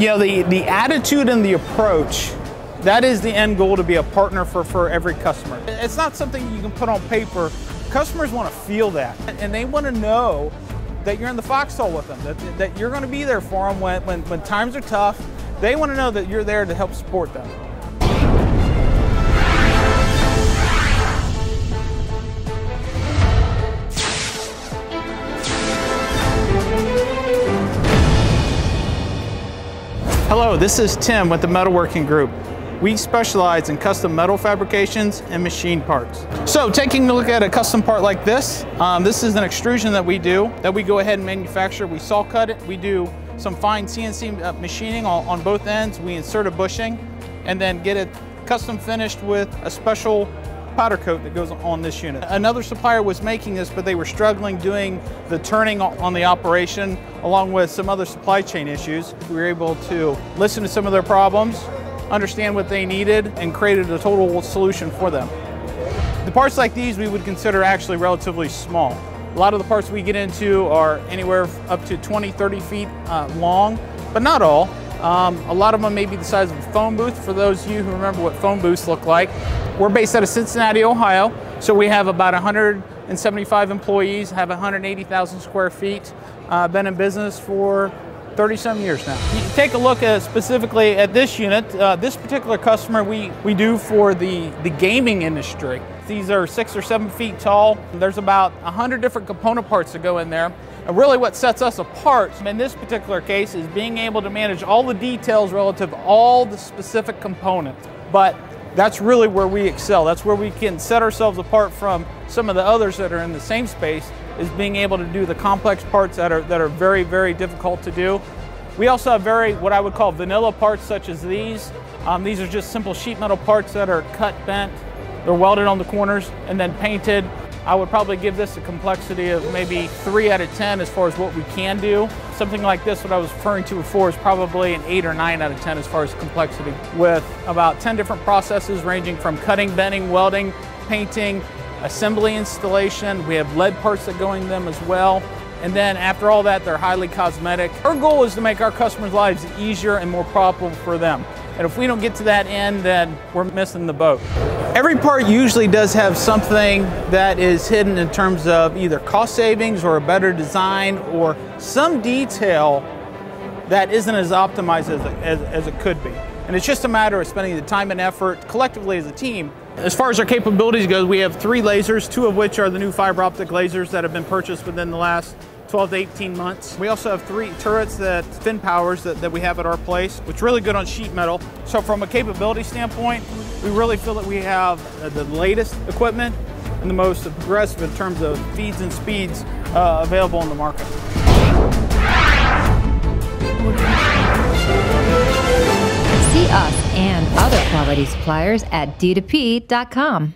You know, the attitude and the approach, that is the end goal, to be a partner for every customer. It's not something you can put on paper. Customers want to feel that, and they want to know that you're in the foxhole with them, that you're going to be there for them when times are tough. They want to know that you're there to help support them. Hello, this is Tim with the Metalworking Group. We specialize in custom metal fabrications and machine parts. So taking a look at a custom part like this, this is an extrusion that we do, that we go ahead and manufacture. We saw cut it, we do some fine CNC machining on both ends. We insert a bushing and then get it custom finished with a special powder coat that goes on this unit. Another supplier was making this, but they were struggling doing the turning on the operation, along with some other supply chain issues. We were able to listen to some of their problems, understand what they needed, and created a total solution for them. The parts like these we would consider actually relatively small. A lot of the parts we get into are anywhere up to 20, 30 feet long, but not all. A lot of them may be the size of a phone booth, for those of you who remember what phone booths look like. We're based out of Cincinnati, Ohio, so we have about 175 employees, have 180,000 square feet, been in business for 30-some years now. You take a look specifically at this unit. This particular customer we do for the gaming industry. These are 6 or 7 feet tall. There's about 100 different component parts that go in there. And really what sets us apart in this particular case is being able to manage all the details relative to all the specific components. But that's really where we excel. That's where we can set ourselves apart from some of the others that are in the same space, is being able to do the complex parts that are very, very difficult to do. We also have what I would call vanilla parts, such as these. These are just simple sheet metal parts that are cut, bent, they're welded on the corners and then painted. I would probably give this a complexity of maybe 3 out of 10 as far as what we can do. Something like this, what I was referring to before, is probably an 8 or 9 out of 10 as far as complexity, with about 10 different processes ranging from cutting, bending, welding, painting, assembly installation. We have lead parts that go in them as well. And then after all that, they're highly cosmetic. Our goal is to make our customers' lives easier and more profitable for them. And if we don't get to that end, then we're missing the boat. Every part usually does have something that is hidden in terms of either cost savings or a better design or some detail that isn't as optimized as it could be. And it's just a matter of spending the time and effort collectively as a team. As far as our capabilities go, we have 3 lasers, 2 of which are the new fiber optic lasers that have been purchased within the last 12 to 18 months. We also have 3 turrets, fin powers that we have at our place, which is really good on sheet metal. So from a capability standpoint, we really feel that we have the latest equipment and the most aggressive in terms of feeds and speeds available in the market. See us and other quality suppliers at d2p.com.